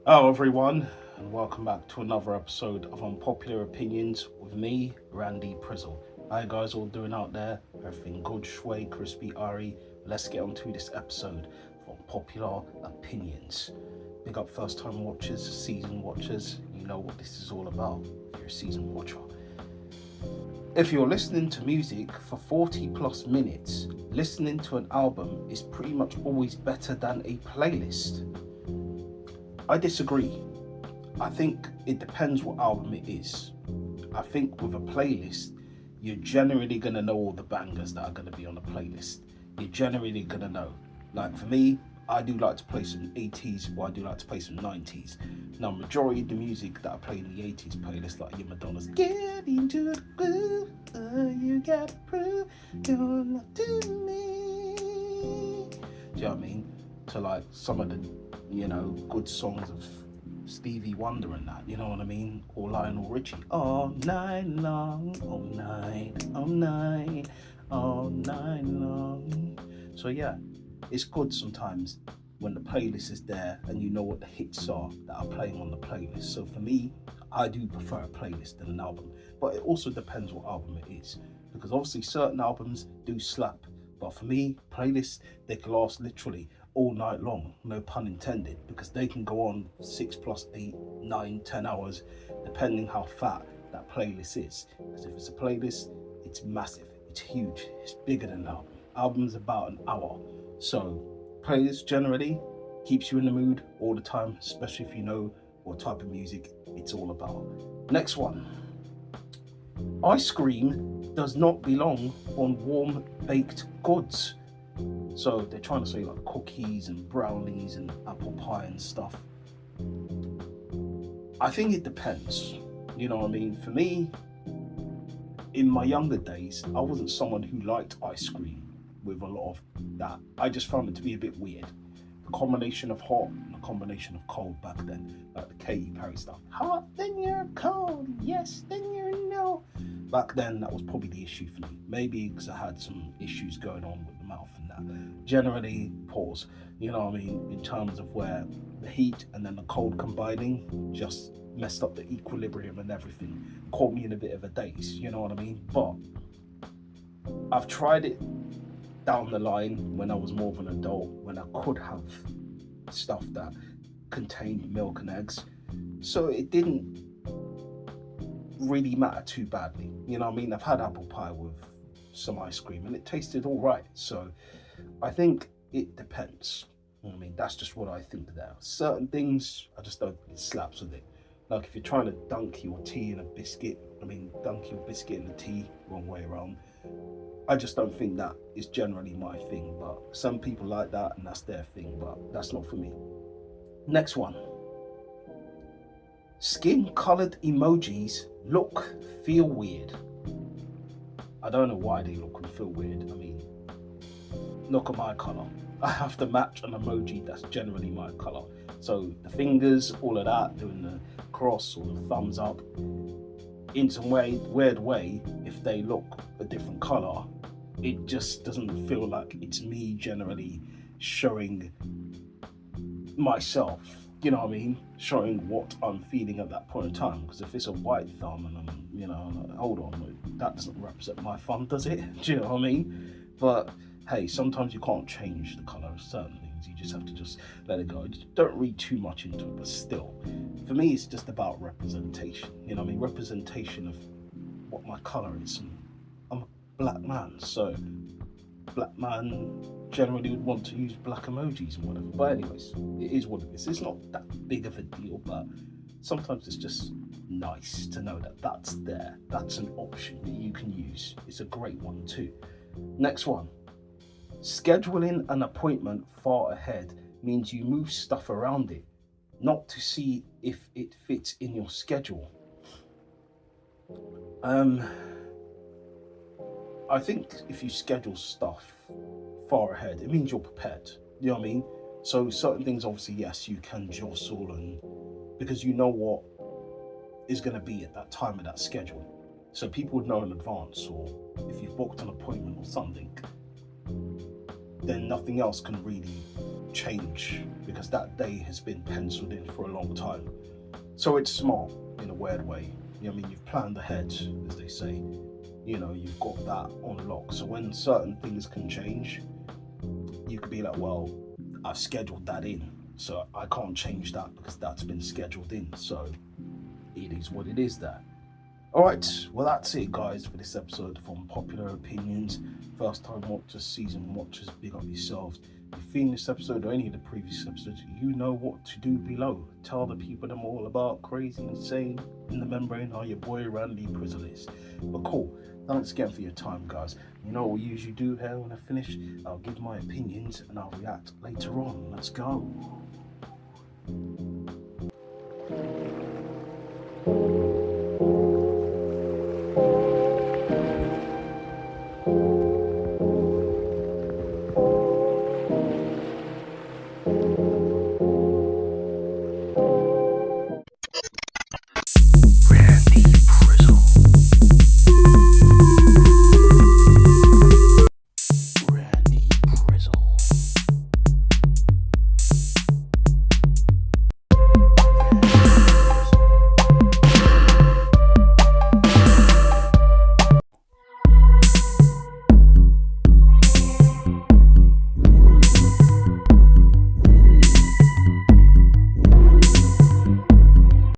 Hello, everyone, and welcome back to another episode of Unpopular Opinions with me, Randy Prizzle. How you guys all doing out there? Everything good, shway, crispy, Ari? Let's get on to this episode of Unpopular Opinions. Big up first-time watchers, season watchers. You know what this is all about if you're a season watcher. If you're listening to music for 40 plus minutes, listening to an album is pretty much always better than a playlist. I disagree. I think it depends what album it is. I think with a playlist, you're generally going to know all the bangers that are going to be on the playlist. You're generally going to know. Like for me, I do like to play some 80s, or I do like to play some 90s. Now, majority of the music that I play in the 80s playlist, like your Madonna's Get Into the Groove, you gotta prove you're not to me. Do you know what I mean? To like some of the good songs of Stevie Wonder and that, you know what I mean? Or Lionel Richie. All night long, all night, all night, all night long. So yeah, it's good sometimes when the playlist is there and you know what the hits are that are playing on the playlist. So for me, I do prefer a playlist than an album. But it also depends what album it is. Because obviously certain albums do slap. But for me, playlists, they can last literally all night long, no pun intended, because they can go on 6 plus 8, 9, 10 hours, depending how fat that playlist is. Because if it's a playlist, it's massive, it's huge, it's bigger than an album. Album's about an hour. So playlist generally keeps you in the mood all the time, especially if you know what type of music it's all about. Next one. Ice cream does not belong on warm baked goods. So they're trying to say like cookies and brownies and apple pie and stuff. I think it depends. You know what I mean? For me, in my younger days, I wasn't someone who liked ice cream with a lot of that. I just found it to be a bit weird. The combination of hot and the combination of cold back then, like the Katy Perry stuff. Hot, then you're cold. Yes, then you're no. Back then, that was probably the issue for me. Maybe because I had some issues going on with the mouth and that. Generally, pause. You know what I mean? In terms of where the heat and then the cold combining just messed up the equilibrium and everything. Caught me in a bit of a daze. You know what I mean? But I've tried it down the line when I was more of an adult, when I could have stuff that contained milk and eggs. So it didn't really matter too badly. You know what I mean? I've had apple pie with some ice cream and it tasted all right. So I think it depends. I mean, that's just what I think there. Certain things, I just don't think it slaps with it. Like if you're trying to dunk your tea in a biscuit, dunk your biscuit in the tea, wrong way around. I just don't think that is generally my thing, but some people like that and that's their thing, but that's not for me. Next one. Skin-colored emojis feel weird. I don't know why they look and feel weird. I mean, look at my color. I have to match an emoji that's generally my color. So the fingers, all of that, doing the cross or the thumbs up, in some weird way, if they look a different color, it just doesn't feel like it's me generally showing myself, you know what I mean? Showing what I'm feeling at that point in time. Because if it's a white thumb and I'm, like, hold on, that doesn't represent my thumb, does it? Do you know what I mean? But hey, sometimes you can't change the color of certain things. You just have to just let it go. Just don't read too much into it, but still, for me, it's just about representation. You know what I mean? Representation of what my color is. And I'm a black man, so black man generally would want to use black emojis and whatever. But anyways, it is what it is. It's not that big of a deal, but sometimes it's just nice to know that that's there. That's an option that you can use. It's a great one too. Next one. Scheduling an appointment far ahead means you move stuff around it, not to see if it fits in your schedule. I think if you schedule stuff far ahead. It means you're prepared. You know what I mean? So certain things, obviously, yes, you can jostle, and because you know what is going to be at that time of that schedule. So people would know in advance, or if you've booked an appointment or something, then nothing else can really change because that day has been penciled in for a long time. So it's smart in a weird way. You know what I mean? You've planned ahead, as they say. You know, you've got that on lock. So when certain things can change, you could be like, well, I've scheduled that in, so I can't change that because that's been scheduled in. So it is what it is there. Alright, well that's it guys for this episode of Unpopular Opinions. First time watchers, season watchers, big up yourselves. If you've seen this episode or any of the previous episodes, you know what to do below. Tell the people them all about Crazy Insane in the Membrane how your boy Randy Prizzle is. But cool, thanks again for your time guys. You know what we usually do here when I finish? I'll give my opinions and I'll react later on. Let's go.